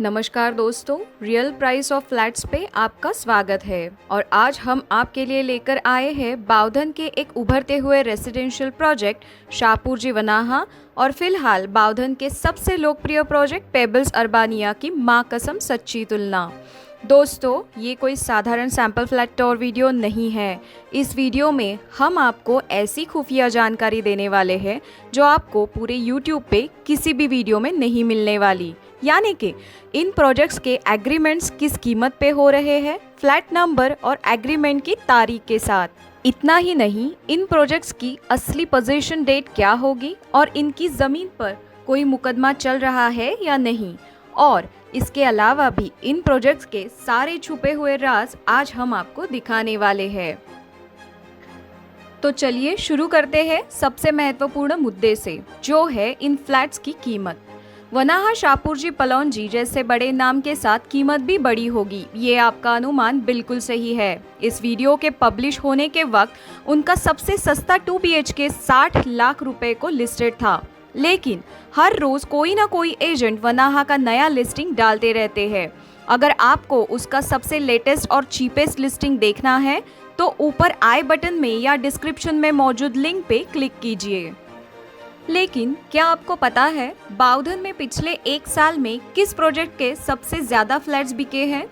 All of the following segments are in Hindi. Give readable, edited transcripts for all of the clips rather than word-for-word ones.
नमस्कार दोस्तों, रियल प्राइस ऑफ फ्लैट्स पे आपका स्वागत है। और आज हम आपके लिए लेकर आए हैं बावधन के एक उभरते हुए रेसिडेंशियल प्रोजेक्ट शाहपुर जी वनाहा और फिलहाल बावधन के सबसे लोकप्रिय प्रोजेक्ट पेबल्स अर्बानिया की माँ कसम सच्ची तुलना। दोस्तों, ये कोई साधारण सैंपल फ्लैट टूर वीडियो नहीं है। इस वीडियो में हम आपको ऐसी खुफिया जानकारी देने वाले हैं जो आपको पूरे YouTube पे किसी भी वीडियो में नहीं मिलने वाली। यानी कि इन प्रोजेक्ट्स के एग्रीमेंट्स किस कीमत पे हो रहे हैं, फ्लैट नंबर और एग्रीमेंट की तारीख के साथ। इतना ही नहीं, इन प्रोजेक्ट्स की असली पोजीशन डेट क्या होगी और इनकी ज़मीन पर कोई मुकदमा चल रहा है या नहीं। और इसके अलावा भी इन प्रोजेक्ट्स के सारे छुपे हुए राज आज हम आपको दिखाने वाले हैं। तो चलिए शुरू करते हैं सबसे महत्वपूर्ण मुद्दे से, जो है इन फ्लैट्स की कीमत। वनाहा शाहपुर जी पलौंजी जैसे बड़े नाम के साथ कीमत भी बड़ी होगी, ये आपका अनुमान बिल्कुल सही है। इस वीडियो के पब्लिश होने के वक्त उनका सबसे सस्ता 2 BHK 60 लाख रुपए को लिस्टेड था, लेकिन हर रोज कोई ना कोई एजेंट वनाहा का नया लिस्टिंग डालते रहते हैं। अगर आपको उसका सबसे लेटेस्ट और चीपेस्ट लिस्टिंग देखना है तो ऊपर आई बटन में या डिस्क्रिप्शन में मौजूद लिंक पे क्लिक कीजिए। लेकिन क्या आपको पता है बावधन में पिछले एक साल में किस प्रोजेक्ट के सबसे ज्यादा फ्लैट्स बिके हैं?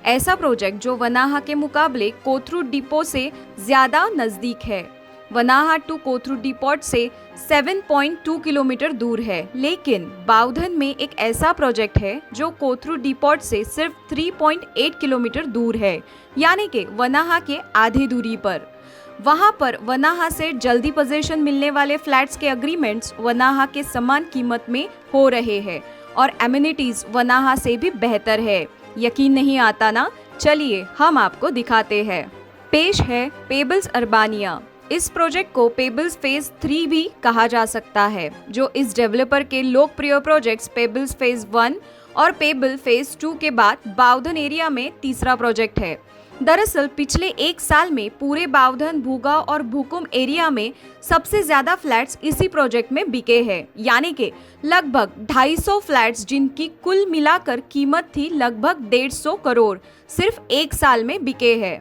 ऐसा प्रोजेक्ट जो वनाहा के मुकाबले कोथरूड डिपो से ज्यादा नजदीक है। वनाहा टू कोथरूड डिपोट से 7.2 किलोमीटर दूर है, लेकिन बावधन में एक ऐसा प्रोजेक्ट है जो कोथरूड डिपोट से सिर्फ 3.8 किलोमीटर दूर है, यानी कि वनाहा के आधी दूरी पर। वहां पर वनाहा से जल्दी पोजीशन मिलने वाले फ्लैट्स के एग्रीमेंट्स वनाहा के समान कीमत में हो रहे हैं और एमिनिटीज वनाहा से भी बेहतर है। यकीन नहीं आता ना? चलिए हम आपको दिखाते हैं। पेश है पेबल्स अर्बानिया। इस प्रोजेक्ट को पेबल्स फेज 3 भी कहा जा सकता है, जो इस डेवलपर के लोकप्रिय प्रोजेक्ट्स पेबल्स फेज 1 और पेबल फेज 2 के बाद बावधन एरिया में तीसरा प्रोजेक्ट है। दरअसल पिछले एक साल में पूरे बावधन, भूगांव और भूकुम एरिया में सबसे ज्यादा फ्लैट्स इसी प्रोजेक्ट में बिके हैं, यानी कि लगभग 250 फ्लैट्स जिनकी कुल मिलाकर कीमत थी लगभग 150 करोड़, सिर्फ एक साल में बिके हैं।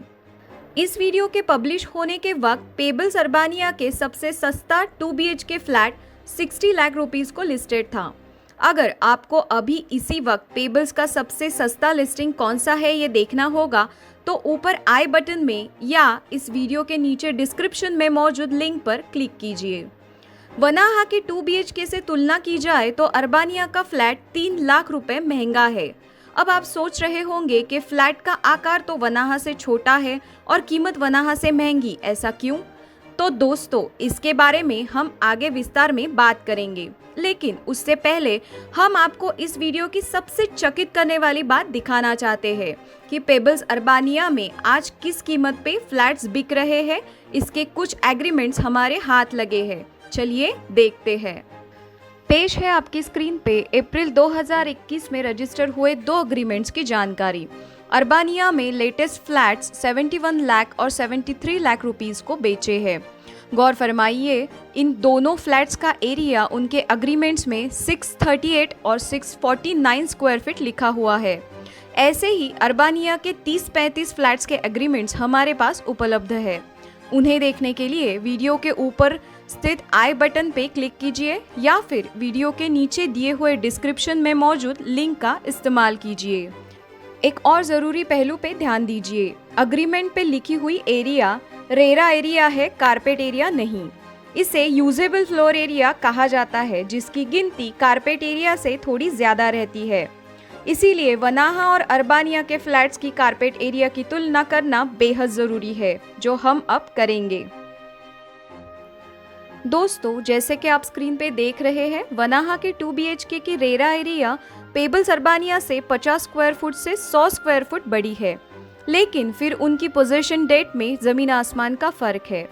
इस वीडियो के पब्लिश होने के वक्त पेबल्स अर्बानिया के सबसे सस्ता 2 BHK फ्लैट 60 लाख रुपीस को लिस्टेड था। अगर आपको अभी इसी वक्त पेबल्स का सबसे सस्ता लिस्टिंग कौन सा है ये देखना होगा तो ऊपर आई बटन में या इस वीडियो के नीचे डिस्क्रिप्शन में मौजूद लिंक पर क्लिक कीजिए। वनाहा के 2 BHK से तुलना की जाए तो अर्बानिया का फ्लैट 3 लाख रुपए महंगा है। अब आप सोच रहे होंगे कि फ्लैट का आकार तो वनाहा से छोटा है और कीमत वनाहा से महंगी, ऐसा क्यों? तो दोस्तों, इसके बारे में हम आगे विस्तार में बात करेंगे, लेकिन उससे पहले हम आपको इस वीडियो की सबसे चकित करने वाली बात दिखाना चाहते हैं कि पेबल्स अर्बानिया में आज किस कीमत पे फ्लैट्स बिक रहे हैं। इसके कुछ एग्रीमेंट्स हमारे हाथ लगे हैं, चलिए देखते हैं। पेश है आपकी स्क्रीन पे अप्रैल 2021 में रजिस्टर हुए 2 एग्रीमेंट्स की जानकारी। अर्बानिया में लेटेस्ट फ्लैट्स 71 लाख और 73 लाख रुपीस को बेचे हैं। गौर फरमाइए, इन दोनों फ्लैट्स का एरिया उनके एग्रीमेंट्स में 638 और 649 स्क्वायर फीट लिखा हुआ है। ऐसे ही अर्बानिया के 30-35 फ्लैट्स के एग्रीमेंट्स हमारे पास उपलब्ध है। उन्हें देखने के लिए वीडियो के ऊपर स्थित आई बटन पे क्लिक कीजिए या फिर वीडियो के नीचे दिए हुए डिस्क्रिप्शन में मौजूद लिंक का इस्तेमाल कीजिए। एक और जरूरी पहलू पे ध्यान दीजिए, एग्रीमेंट पे लिखी हुई एरिया रेरा एरिया है, कारपेट एरिया नहीं। इसे यूजेबल फ्लोर एरिया कहा जाता है, जिसकी गिनती कारपेट एरिया से थोड़ी ज्यादा रहती है। इसीलिए वनाहा और अर्बानिया के फ्लैट्स की कारपेट एरिया की तुलना करना बेहद जरूरी है, जो हम अब करेंगे। दोस्तों, जैसे कि आप स्क्रीन पे देख रहे हैं, वनाहा के 2 BHK की रेरा एरिया पेबल्स अर्बानिया से 50 स्क्वायर फुट से 100 स्क्वायर फुट बड़ी है, लेकिन फिर उनकी पोजीशन डेट में जमीन आसमान का फर्क है।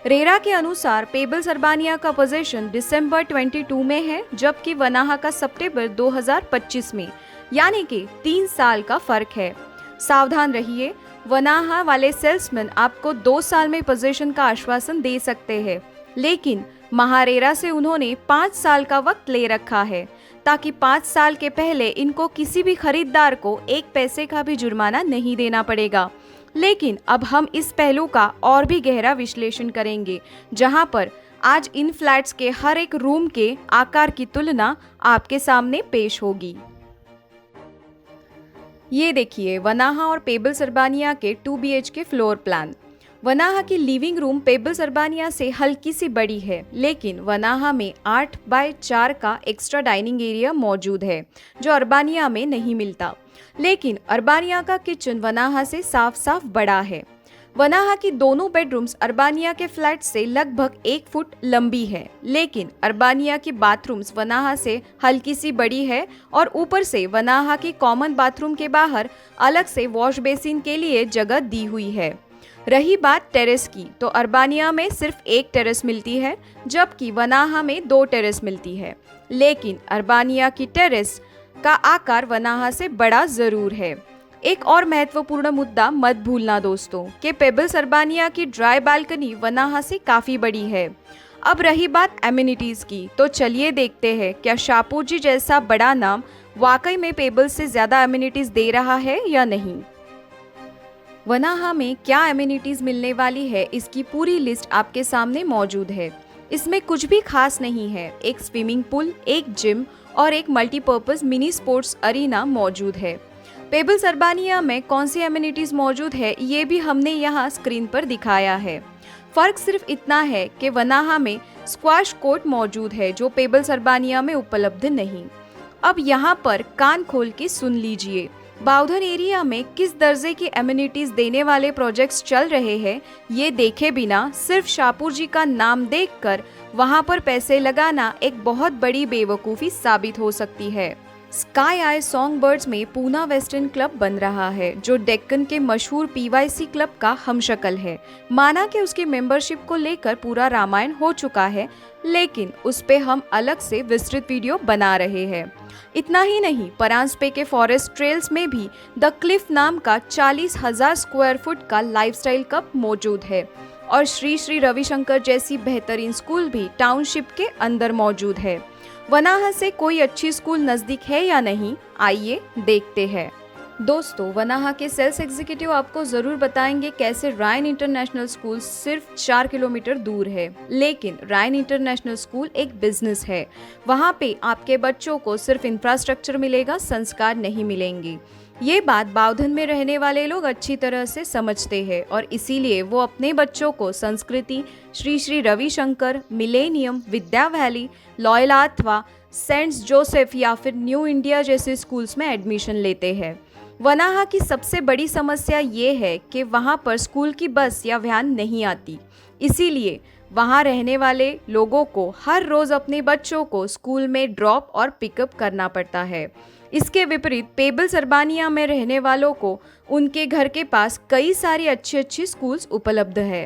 रेरा के अनुसार पेबल्स अर्बानिया का पोजीशन दिसंबर 22 में है, जबकि वनाहा का सितंबर 2025 में, यानी कि 3 साल का फर्क है। सावधान रहिए, वनाहा वाले सेल्समैन आपको 2 साल में पोजीशन का आश्वासन दे सकते हैं, लेकिन महारेरा से उन्होंने 5 साल का वक्त ले रखा है। ताकि 5 साल के पहले इनको किसी भी खरीदार को 1 पैसे का भी जुर्माना नहीं देना पड़ेगा। लेकिन अब हम इस पहलू का और भी गहरा विश्लेषण करेंगे, जहां पर आज इन फ्लैट्स के हर एक रूम के आकार की तुलना आपके सामने पेश होगी। ये देखिए वनाहा और पेबल्स अर्बानिया के 2 BHK फ्लोर प्लान। वनाहा की लिविंग रूम पेबल्स अर्बानिया से हल्की सी बड़ी है, लेकिन वनाहा में 8x4 का एक्स्ट्रा डाइनिंग एरिया मौजूद है जो अर्बानिया में नहीं मिलता। लेकिन अर्बानिया का किचन वनाहा से साफ साफ बड़ा है। वनाहा की दोनों बेडरूम्स अर्बानिया के फ्लैट से लगभग 1 फुट लंबी है, लेकिन अर्बानिया की बाथरूम्स वनाहा से हल्की सी बड़ी है और ऊपर से वनाहा की कॉमन बाथरूम के बाहर अलग से वॉश बेसिन के लिए जगह दी हुई है। रही बात टेरेस की, तो अर्बानिया में सिर्फ 1 टेरेस मिलती है, जबकि वनाहा में 2 टेरेस मिलती है। लेकिन अर्बानिया की टेरेस का आकार वनाहा से बड़ा जरूर है। एक और महत्वपूर्ण मुद्दा मत भूलना दोस्तों कि पेबल्स अर्बानिया की ड्राई बालकनी वनाहा से काफी बड़ी है। अब रही बात एमिनिटीज की, तो चलिए देखते हैं क्या शाहपुर जी जैसा बड़ा नाम वाकई में पेबल्स से ज्यादा एमिनिटीज दे रहा है या नहीं। वनाहा में क्या एमिनिटीज मिलने वाली है, इसकी पूरी लिस्ट आपके सामने मौजूद है। इसमें कुछ भी खास नहीं है। एक स्विमिंग पूल, एक जिम और एक मल्टीपर्पज मिनी स्पोर्ट्स अरीना मौजूद है। पेबल्स अर्बानिया में कौन सी एमिनिटीज मौजूद है ये भी हमने यहाँ स्क्रीन पर दिखाया है। फर्क सिर्फ इतना है कि वनाहा में स्क्वाश कोर्ट मौजूद है जो पेबल्स अर्बानिया में उपलब्ध नहीं। अब यहाँ पर कान खोल के सुन लीजिए, बाउधन एरिया में किस दर्जे की एमिनिटीज देने वाले प्रोजेक्ट्स चल रहे हैं ये देखे बिना सिर्फ शाहपुर जी का नाम देखकर वहां पर पैसे लगाना एक बहुत बड़ी बेवकूफ़ी साबित हो सकती है। स्काई आई सॉन्ग बर्ड्स में पूना वेस्टर्न क्लब बन रहा है जो डेक्कन के मशहूर PYC क्लब का हमशक्ल है। माना कि उसकी मेंबरशिप को लेकर पूरा रामायण हो चुका है, लेकिन उस पे हम अलग से विस्तृत वीडियो बना रहे हैं। इतना ही नहीं, परांजपे के फॉरेस्ट ट्रेल्स में भी द क्लिफ नाम का 40,000 स्क्वायर फुट का लाइफस्टाइल क्लब मौजूद है और श्री श्री रविशंकर जैसी बेहतरीन स्कूल भी टाउनशिप के अंदर मौजूद है। वनाहा से कोई अच्छी स्कूल नजदीक है या नहीं, आइए देखते हैं। दोस्तों, वनाहा के सेल्स एग्जीक्यूटिव आपको जरूर बताएंगे कैसे रायन इंटरनेशनल स्कूल सिर्फ 4 किलोमीटर दूर है। लेकिन रायन इंटरनेशनल स्कूल एक बिजनेस है। वहाँ पे आपके बच्चों को सिर्फ इंफ्रास्ट्रक्चर मिलेगा, संस्कार नहीं मिलेंगे। ये बात बाउधन में रहने वाले लोग अच्छी तरह से समझते हैं और इसीलिए वो अपने बच्चों को संस्कृति, श्री श्री रविशंकर, मिलेनियम, विद्या वैली, लॉयला अथवा सेंट जोसेफ या फिर न्यू इंडिया जैसे स्कूल्स में एडमिशन लेते हैं। वनाहा की सबसे बड़ी समस्या ये है कि वहाँ पर स्कूल की बस या वैन नहीं आती, इसीलिए वहाँ रहने वाले लोगों को हर रोज़ अपने बच्चों को स्कूल में ड्रॉप और पिकअप करना पड़ता है। इसके विपरीत पेबल्स अर्बानिया में रहने वालों को उनके घर के पास कई सारी अच्छी स्कूल्स उपलब्ध है।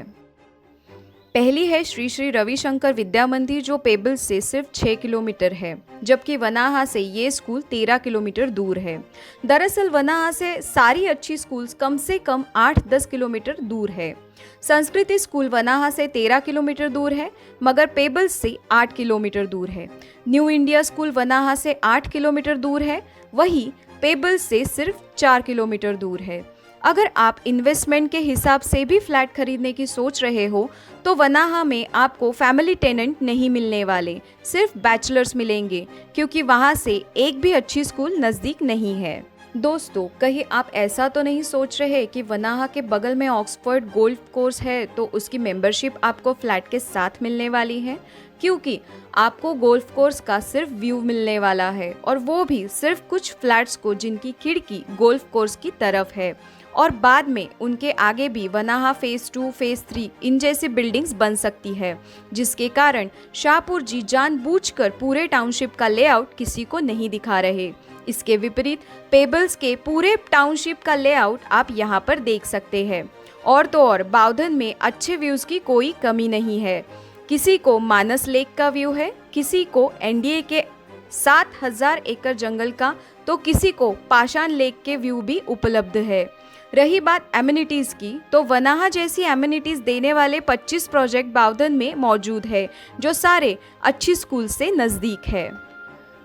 पहली है श्री श्री रविशंकर विद्या मंदिर जो पेबल्स से सिर्फ 6 किलोमीटर है, जबकि वनाहा से ये स्कूल 13 किलोमीटर दूर है। दरअसल वनाहा से सारी अच्छी स्कूल्स कम से कम 8-10 किलोमीटर दूर है। संस्कृति स्कूल वनाहा से 13 किलोमीटर दूर है, मगर पेबल्स से 8 किलोमीटर दूर है। न्यू इंडिया स्कूल वनाहा से 8 किलोमीटर दूर है, वही पेबल्स से सिर्फ 4 किलोमीटर दूर है। अगर आप इन्वेस्टमेंट के हिसाब से भी फ्लैट खरीदने की सोच रहे हो तो वनाहा में आपको फैमिली टेनेंट नहीं मिलने वाले, सिर्फ बैचलर्स मिलेंगे, क्योंकि वहाँ से एक भी अच्छी स्कूल नज़दीक नहीं है। दोस्तों, कहीं आप ऐसा तो नहीं सोच रहे कि वनाहा के बगल में ऑक्सफोर्ड गोल्फ कोर्स है तो उसकी मेंबरशिप आपको फ्लैट के साथ मिलने वाली है, क्योंकि आपको गोल्फ कोर्स का सिर्फ व्यू मिलने वाला है और वो भी सिर्फ कुछ फ्लैट्स को जिनकी खिड़की गोल्फ कोर्स की तरफ है। और बाद में उनके आगे भी वनाहा फेज 2, फेज 3 इन जैसी बिल्डिंग्स बन सकती है, जिसके कारण शाहपुर जी जानबूझकर पूरे टाउनशिप का लेआउट किसी को नहीं दिखा रहे। इसके विपरीत पेबल्स के पूरे टाउनशिप का लेआउट आप यहाँ पर देख सकते हैं। और तो और बाउधन में अच्छे व्यूज़ की कोई कमी नहीं है। किसी को मानस लेक का व्यू है, किसी को NDA के 7,000 एकड़ जंगल का, तो किसी को पाषाण लेक के व्यू भी उपलब्ध है। रही बात एमिनिटीज़ की, तो वनाहा जैसी एमिनिटीज़ देने वाले 25 प्रोजेक्ट बाउधन में मौजूद है, जो सारे अच्छी स्कूल से नज़दीक है।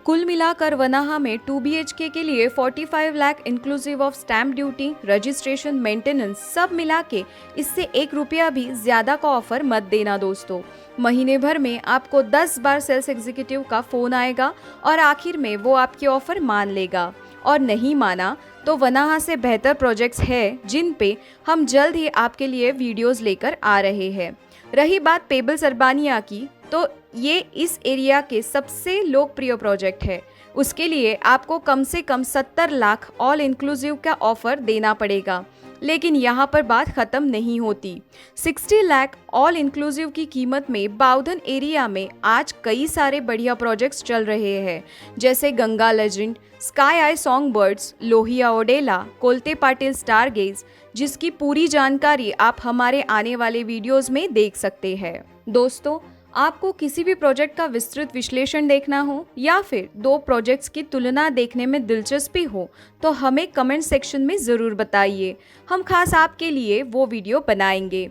कुल मिलाकर वनाहा में 2 BHK के लिए 45 lakh inclusive of stamp duty, registration, maintenance सब मिला के इससे 1 रुपया भी ज्यादा का ऑफर मत देना दोस्तों। महीने भर में आपको 10 बार सेल्स एग्जीक्यूटिव का फोन आएगा और आखिर में वो आपके ऑफर मान लेगा, और नहीं माना तो वनाहा से बेहतर प्रोजेक्ट्स है जिन पे हम जल्द ही आपके लिए वीडियोस लेकर आ रहे हैं। रही बात पेबल्स अर्बानिया की, तो ये इस एरिया के सबसे लोकप्रिय प्रोजेक्ट है। उसके लिए आपको कम से कम 70 लाख ऑल इंक्लूसिव का ऑफर देना पड़ेगा। लेकिन यहाँ पर बात खत्म नहीं होती। 60 लाख ऑल इंक्लूसिव की कीमत में बाउधन एरिया में आज कई सारे बढ़िया प्रोजेक्ट्स चल रहे हैं, जैसे गंगा लेजेंड, स्काई आई सॉन्ग बर्ड्स, लोहिया ओडेला, कोलते पाटिल स्टारगेज, जिसकी पूरी जानकारी आप हमारे आने वाले वीडियोस में देख सकते हैं। दोस्तों, आपको किसी भी प्रोजेक्ट का विस्तृत विश्लेषण देखना हो या फिर 2 प्रोजेक्ट्स की तुलना देखने में दिलचस्पी हो तो हमें कमेंट सेक्शन में ज़रूर बताइए। हम खास आपके लिए वो वीडियो बनाएंगे।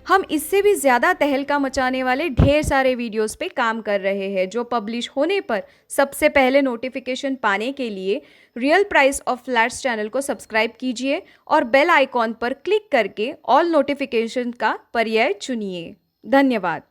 हम इससे भी ज़्यादा तहलका मचाने वाले ढेर सारे वीडियोस पे काम कर रहे हैं, जो पब्लिश होने पर सबसे पहले नोटिफिकेशन पाने के लिए real price of flats channel को सब्सक्राइब कीजिए और बेल आइकॉन पर क्लिक करके ऑल नोटिफिकेशन का पर्याय चुनिए। धन्यवाद।